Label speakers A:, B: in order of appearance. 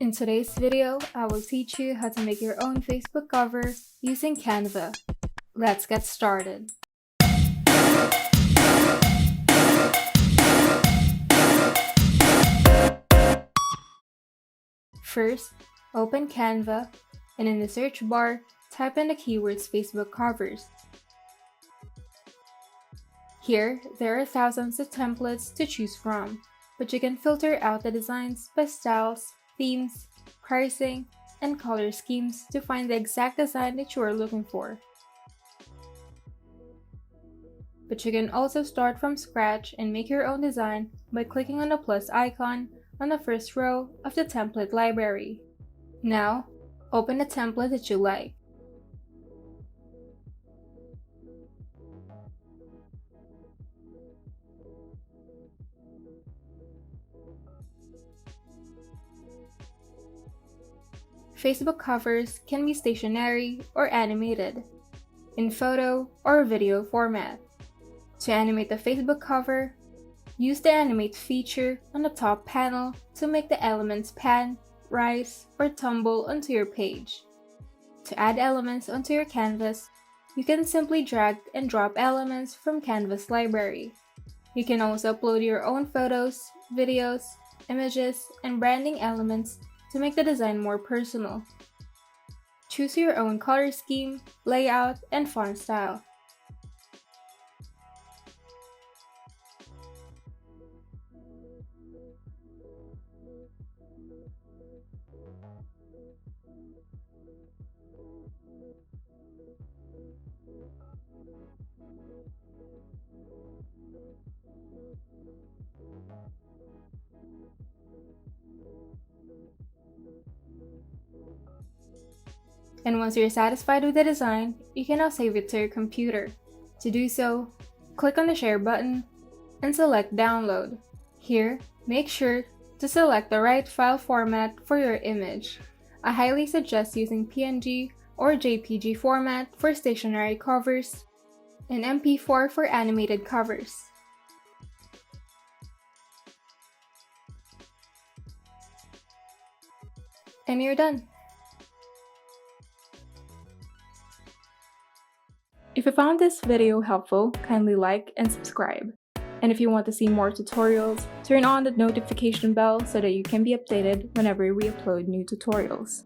A: In today's video, I will teach you how to make your own Facebook cover using Canva. Let's get started. First, open Canva and in the search bar, type in the keywords Facebook covers. Here, there are thousands of templates to choose from, but you can filter out the designs by styles, themes, pricing, and color schemes to find the exact design that you are looking for. But you can also start from scratch and make your own design by clicking on the plus icon on the first row of the template library. Now, open the template that you like. Facebook covers can be stationary or animated, in photo or video format. To animate the Facebook cover, use the Animate feature on the top panel to make the elements pan, rise, or tumble onto your page. To add elements onto your canvas, you can simply drag and drop elements from Canva's library. You can also upload your own photos, videos, images, and branding elements to make the design more personal. Choose your own color scheme, layout, and font style. And once you're satisfied with the design, you can now save it to your computer. To do so, click on the Share button and select Download. Here, make sure to select the right file format for your image. I highly suggest using PNG or JPG format for stationary covers and MP4 for animated covers. And you're done! If you found this video helpful, kindly like and subscribe. And if you want to see more tutorials, turn on the notification bell so that you can be updated whenever we upload new tutorials.